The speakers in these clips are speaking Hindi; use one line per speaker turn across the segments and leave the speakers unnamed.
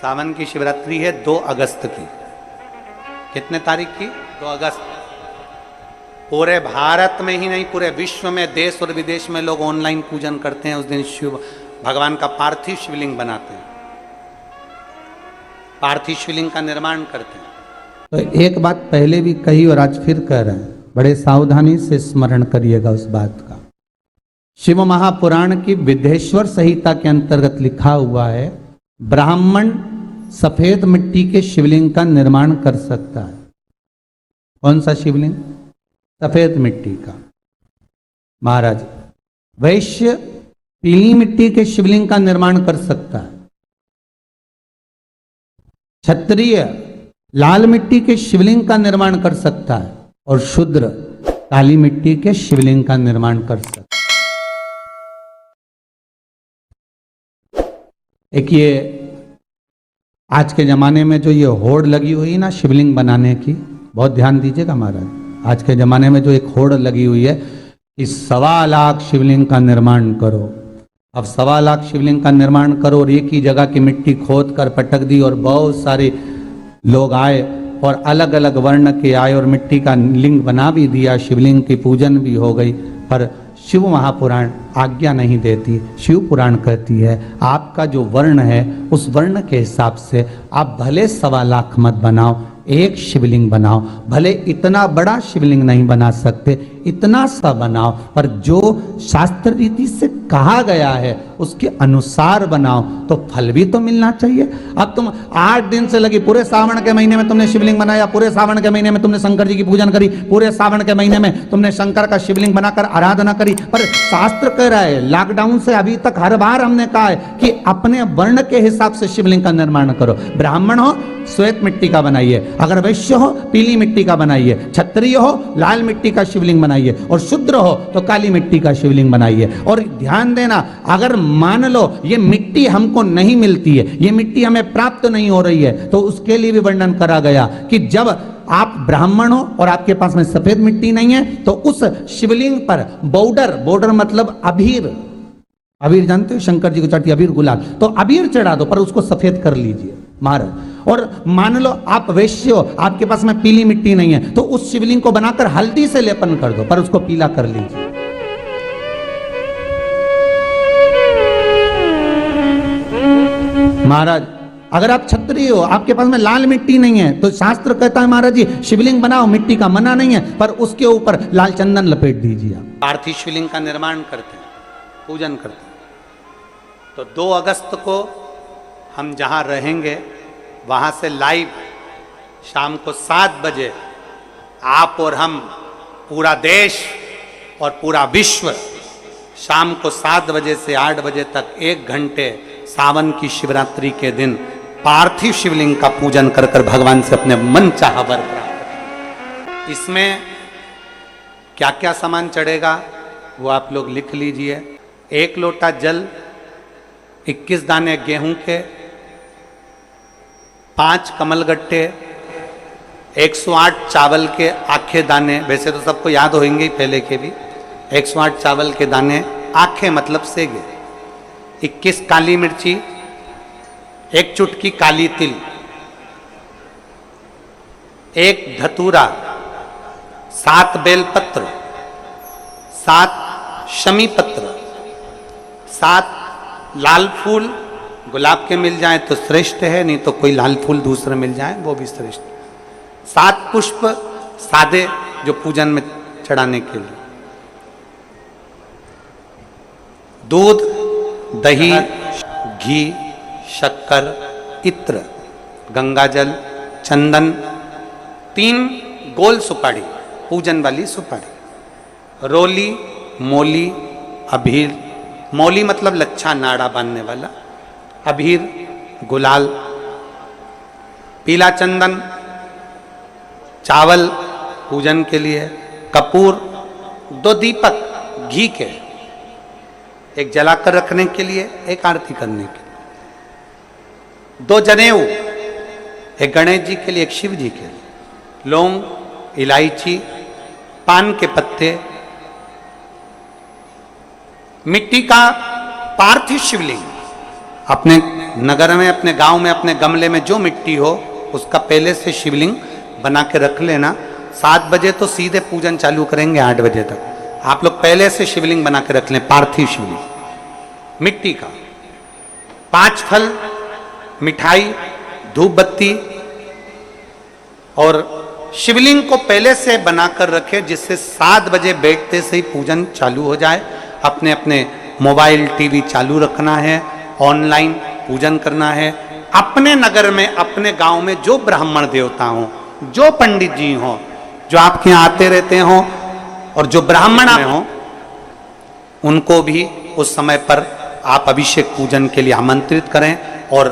सावन की शिवरात्रि है 2 अगस्त की। कितने तारीख की? 2 अगस्त। पूरे भारत में ही नहीं, पूरे विश्व में, देश और विदेश में लोग ऑनलाइन पूजन करते हैं। उस दिन शिव भगवान का पार्थिव शिवलिंग बनाते हैं, पार्थिव शिवलिंग का निर्माण करते हैं।
तो एक बात पहले भी कही और आज फिर कह रहे हैं, बड़े सावधानी से स्मरण करिएगा उस बात का। शिव महापुराण की विद्धेश्वर संहिता के अंतर्गत लिखा हुआ है, ब्राह्मण सफेद मिट्टी के शिवलिंग का निर्माण कर सकता है। कौन सा शिवलिंग? सफेद मिट्टी का। महाराज वैश्य पीली मिट्टी के शिवलिंग का निर्माण कर सकता है। क्षत्रिय लाल मिट्टी के शिवलिंग का निर्माण कर सकता है और शूद्र काली मिट्टी के शिवलिंग का निर्माण कर सकता है। एक ये आज के जमाने में जो ये होड़ लगी हुई ना शिवलिंग बनाने की, बहुत ध्यान दीजिएगा महाराज। आज के जमाने में जो एक होड़ लगी हुई है कि 1.25 लाख शिवलिंग का निर्माण करो। अब 1.25 लाख शिवलिंग का निर्माण करो और एक ही जगह की मिट्टी खोद कर पटक दी और बहुत सारे लोग आए और अलग अलग वर्ण के आए और मिट्टी का लिंग बना भी दिया, शिवलिंग की पूजन भी हो गई। पर शिव महापुराण आज्ञा नहीं देती। शिव पुराण कहती है आपका जो वर्ण है उस वर्ण के हिसाब से आप भले 1.25 लाख मत बनाओ, एक शिवलिंग बनाओ। भले इतना बड़ा शिवलिंग नहीं बना सकते, इतना सा बनाओ, पर जो शास्त्र रीति से कहा गया है उसके अनुसार बनाओ तो फल भी तो मिलना चाहिए। अब तुम 8 दिन से लगी, पूरे सावन के महीने में तुमने शिवलिंग बनाया, पूरे सावन के महीने में तुमने शंकर जी की पूजन करी, पूरे सावन के महीने में तुमने शंकर का शिवलिंग बनाकर आराधना करी, पर शास्त्र कह रहा है, लॉकडाउन से अभी तक हर बार हमने कहा है कि अपने वर्ण के हिसाब से शिवलिंग का निर्माण करो। ब्राह्मण हो श्वेत मिट्टी का बनाइए, अगर वैश्य हो पीली मिट्टी का बनाइए, क्षत्रिय हो लाल मिट्टी का शिवलिंग बनाइए और शूद्र हो तो काली मिट्टी का शिवलिंग बनाइए। और ध्यान देना, अगर मान लो ये मिट्टी हमको नहीं मिलती है, ये मिट्टी हमें प्राप्त नहीं हो रही है, तो उसके लिए भी वर्णन करा गया कि जब आप ब्राह्मण हो और आपके पास में सफेद मिट्टी नहीं है तो उस शिवलिंग पर बॉर्डर मतलब अबीर, अबीर जानते हो, शंकर जी को चढ़ती अबीर गुलाल, तो अबीर चढ़ा दो पर उसको सफेद कर लीजिए महाराज। और मान लो आप वैश्य हो, आपके पास में पीली मिट्टी नहीं है तो उस शिवलिंग को बनाकर हल्दी से लेपन कर दो पर उसको पीला कर लीजिए। महाराज अगर आप क्षत्रिय हो, आपके पास में लाल मिट्टी नहीं है तो शास्त्र कहता है महाराज जी शिवलिंग बनाओ, मिट्टी का मना नहीं है, पर उसके ऊपर लाल चंदन लपेट दीजिए।
पार्थिव शिवलिंग का निर्माण करते हैं, पूजन करते हैं। तो 2 अगस्त को हम जहाँ रहेंगे वहाँ से लाइव शाम को 7 बजे आप और हम, पूरा देश और पूरा विश्व, शाम को 7 बजे से 8 बजे तक 1 घंटे सावन की शिवरात्रि के दिन पार्थिव शिवलिंग का पूजन कर कर भगवान से अपने मन चाहा वर प्राप्त। इसमें क्या क्या सामान चढ़ेगा वो आप लोग लिख लीजिए। 1 लोटा जल, 21 दाने गेहूं के, 5 कमलगट्टे, 108 चावल के आखे दाने, वैसे तो सबको याद होंगे ही पहले के भी, 108 चावल के दाने, आखे मतलब सेगे, 21 काली मिर्ची, 1 चुटकी काली तिल, 1 धतूरा, 7 बेलपत्र, 7 शमी पत्र, 7 लाल फूल, गुलाब के मिल जाए तो श्रेष्ठ है, नहीं तो कोई लाल फूल दूसरे मिल जाए वो भी श्रेष्ठ। 7 पुष्प सादे जो पूजन में चढ़ाने के लिए, दूध, दही, घी, शक्कर, इत्र, गंगाजल, चंदन, 3 गोल सुपारी, पूजन वाली सुपारी, रोली, मोली, अबीर, मौली मतलब लच्छा नाड़ा बांधने वाला, अबीर, गुलाल, पीला चंदन, चावल पूजन के लिए, कपूर, 2 दीपक घी के, 1 जलाकर रखने के लिए, 1 आरती करने के लिए, 2 जनेऊ, 1 गणेश जी के लिए, 1 शिव जी के लिए, लौंग, इलायची, पान के पत्ते, मिट्टी का पार्थिव शिवलिंग अपने नगर में, अपने गांव में, अपने गमले में जो मिट्टी हो उसका पहले से शिवलिंग बना के रख लेना। 7 बजे तो सीधे पूजन चालू करेंगे, 8 बजे तक आप लोग पहले से शिवलिंग बना के रख लें, पार्थिव शिवलिंग मिट्टी का। 5 फल, मिठाई, धूप बत्ती और शिवलिंग को पहले से बनाकर रखे, जिससे 7 बजे बैठते से ही पूजन चालू हो जाए। अपने अपने मोबाइल टीवी चालू रखना है, ऑनलाइन पूजन करना है। अपने नगर में, अपने गांव में जो ब्राह्मण देवता हों, जो पंडित जी हों, जो आपके यहाँ आते रहते हों और जो ब्राह्मण हों, उनको भी उस समय पर आप अभिषेक पूजन के लिए आमंत्रित करें। और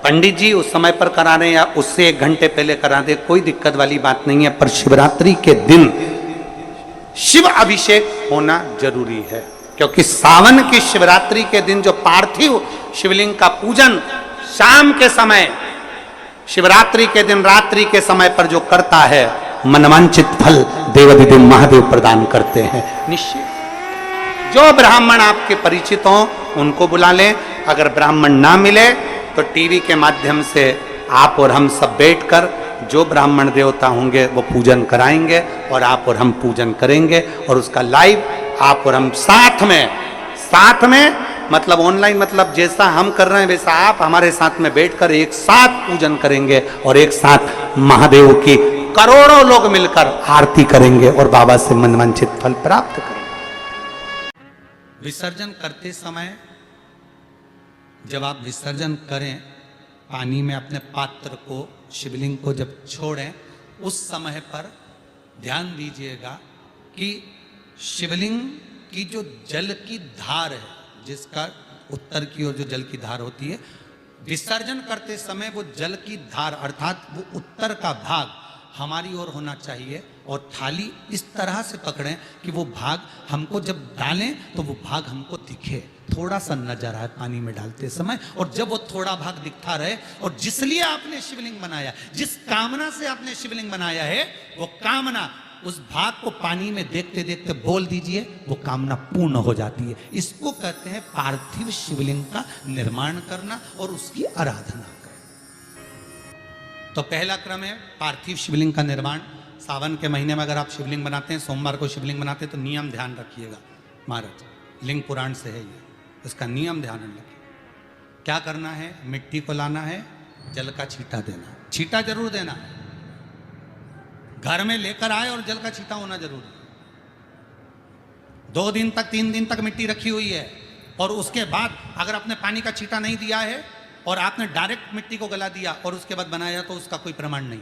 पंडित जी उस समय पर करा रहे हैं या उससे 1 घंटे पहले करा दे, कोई दिक्कत वाली बात नहीं है। पर शिवरात्रि के दिन शिव अभिषेक होना जरूरी है, क्योंकि सावन की शिवरात्रि के दिन जो पार्थिव शिवलिंग का पूजन शाम के समय, शिवरात्रि के दिन रात्रि के समय पर जो करता है, मनवांचित फल देवाधिदेव महादेव प्रदान करते हैं निश्चित। जो ब्राह्मण आपके परिचित हों उनको बुला लें। अगर ब्राह्मण ना मिले तो टीवी के माध्यम से आप और हम सब बैठकर जो ब्राह्मण देवता होंगे वो पूजन कराएंगे और आप और हम पूजन करेंगे। और उसका लाइव आप और हम साथ में मतलब ऑनलाइन, मतलब जैसा हम कर रहे हैं वैसा आप हमारे साथ में बैठकर एक साथ पूजन करेंगे और एक साथ महादेव की करोड़ों लोग मिलकर आरती करेंगे और बाबा से मनवांछित फल प्राप्त करेंगे। विसर्जन करते समय जब आप विसर्जन करें, पानी में अपने पात्र को, शिवलिंग को जब छोड़ें, उस समय पर ध्यान दीजिएगा कि शिवलिंग की जो जल की धार है, जिसका उत्तर की ओर जो जल की धार होती है, विसर्जन करते समय वो जल की धार अर्थात वो उत्तर का भाग हमारी ओर होना चाहिए और थाली इस तरह से पकड़ें कि वो भाग हमको जब डालें तो वो भाग हमको दिखे, थोड़ा सा नजर आए पानी में डालते समय। और जब वो थोड़ा भाग दिखता रहे, और जिसलिए आपने शिवलिंग बनाया, जिस कामना से आपने शिवलिंग बनाया है, वो कामना उस भाग को पानी में देखते देखते बोल दीजिए, वो कामना पूर्ण हो जाती है। इसको कहते हैं पार्थिव शिवलिंग का निर्माण करना और उसकी आराधना करना। तो पहला क्रम है पार्थिव शिवलिंग का निर्माण। सावन के महीने में अगर आप शिवलिंग बनाते हैं, सोमवार को शिवलिंग बनाते हैं, तो नियम ध्यान रखिएगा महाराज, लिंग पुराण से है ये, इसका नियम ध्यान रखिए। क्या करना है? मिट्टी को लाना है, जल का छींटा देना, छींटा जरूर देना, घर में लेकर आए और जल का छींटा होना जरूरी। 2 दिन तक 3 दिन तक मिट्टी रखी हुई है और उसके बाद अगर आपने पानी का छींटा नहीं दिया है और आपने डायरेक्ट मिट्टी को गला दिया और उसके बाद बनाया, तो उसका कोई प्रमाण नहीं।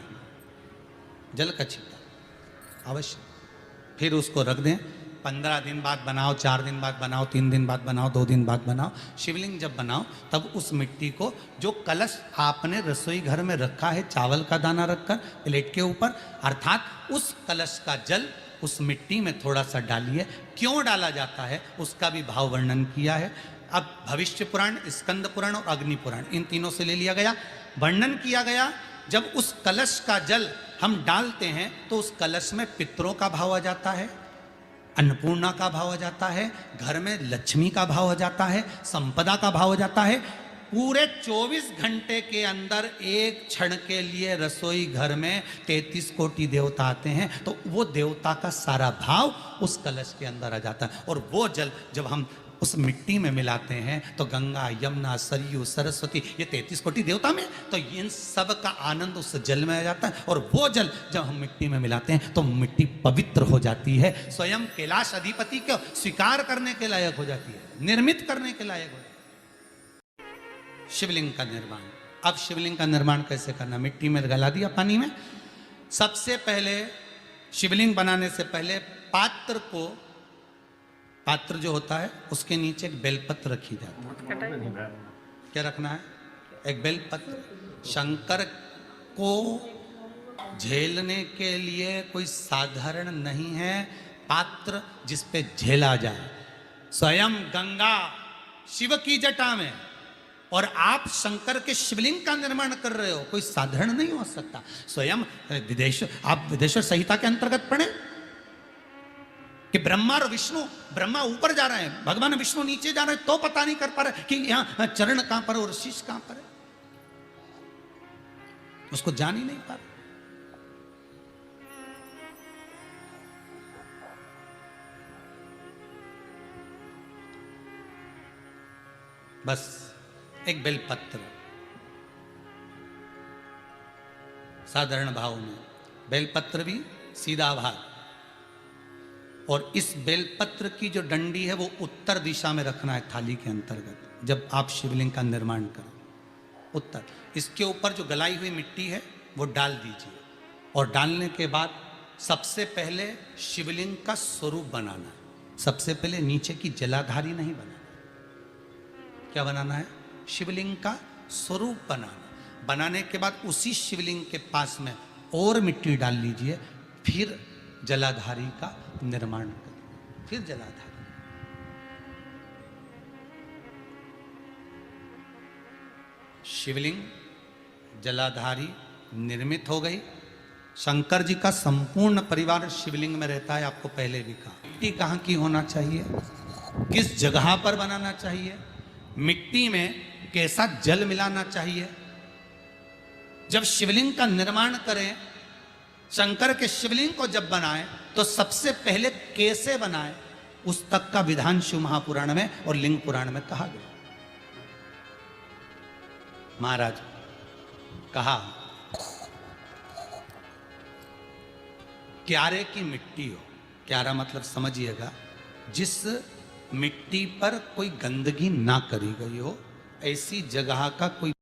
जल का छींटा अवश्य। फिर उसको रख दें, 15 दिन बाद बनाओ, 4 दिन बाद बनाओ, 3 दिन बाद बनाओ, 2 दिन बाद बनाओ। शिवलिंग जब बनाओ तब उस मिट्टी को, जो कलश आपने रसोई घर में रखा है, चावल का दाना रखकर प्लेट के ऊपर, अर्थात उस कलश का जल उस मिट्टी में थोड़ा सा डालिए। क्यों डाला जाता है उसका भी भाव वर्णन किया है। अब भविष्य पुराण, स्कंद पुराण और अग्नि पुराण, इन तीनों से ले लिया गया, वर्णन किया गया। जब उस कलश का जल हम डालते हैं तो उस कलश में पितरों का भाव आ जाता है, अन्नपूर्णा का भाव आ जाता है, घर में लक्ष्मी का भाव आ जाता है, संपदा का भाव आ जाता है। पूरे 24 घंटे के अंदर एक क्षण के लिए रसोई घर में 33 कोटि देवता आते हैं, तो वो देवता का सारा भाव उस कलश के अंदर आ जाता है। और वो जल जब हम उस मिट्टी में मिलाते हैं तो गंगा, यमुना, सरयू, सरस्वती, ये 33 कोटि देवता में, तो इन सब का आनंद उस जल में आ जाता है। और वो जल जब हम मिट्टी में मिलाते हैं तो मिट्टी पवित्र हो जाती है, स्वयं कैलाश अधिपति को स्वीकार करने के लायक हो जाती है, निर्मित करने के लायक हो जाती है। शिवलिंग का निर्माण। अब शिवलिंग का निर्माण कैसे करना? मिट्टी में गला दिया पानी में। सबसे पहले शिवलिंग बनाने से पहले पात्र जो होता है उसके नीचे एक बेलपत्र रखी जाती है। क्या रखना है? एक बेलपत्र। शंकर को झेलने के लिए कोई साधारण नहीं है पात्र जिस पे झेला जाए। स्वयं गंगा शिव की जटा में, और आप शंकर के शिवलिंग का निर्माण कर रहे हो, कोई साधारण नहीं हो सकता। स्वयं आप विदेश्वर संहिता के अंतर्गत पढ़े,
कि ब्रह्मा और विष्णु, ब्रह्मा ऊपर जा रहे हैं, भगवान विष्णु नीचे जा रहे हैं, तो पता नहीं कर पा रहे कि यहां चरण कहां पर और शीश कहां पर है, उसको जान ही नहीं पा रहे। बस एक बेलपत्र, साधारण भाव में बेलपत्र भी सीधा भाग, और इस बेलपत्र की जो डंडी है वो उत्तर दिशा में रखना है थाली के अंतर्गत। जब आप शिवलिंग का निर्माण करें उत्तर, इसके ऊपर जो गलाई हुई मिट्टी है वो डाल दीजिए, और डालने के बाद सबसे पहले शिवलिंग का स्वरूप बनाना है। सबसे पहले नीचे की जलाधारी नहीं बनाना, क्या बनाना है? शिवलिंग का स्वरूप बनाना। बनाने के बाद उसी शिवलिंग के पास में और मिट्टी डाल लीजिए, फिर जलाधारी का निर्माण करें, फिर जलाधारी। शिवलिंग जलाधारी निर्मित हो गई। शंकर जी का संपूर्ण परिवार शिवलिंग में रहता है, आपको पहले भी कहा। मिट्टी कहाँ की होना चाहिए, किस जगह पर बनाना चाहिए, मिट्टी में कैसा जल मिलाना चाहिए। जब शिवलिंग का निर्माण करें, शंकर के शिवलिंग को जब बनाए, तो सबसे पहले कैसे बनाए उस तक का विधान शिव महापुराण में और लिंग पुराण में कहा गया। महाराज कहा क्यारे की मिट्टी हो, क्यारा मतलब समझिएगा जिस मिट्टी पर कोई गंदगी ना करी गई हो, ऐसी जगह का कोई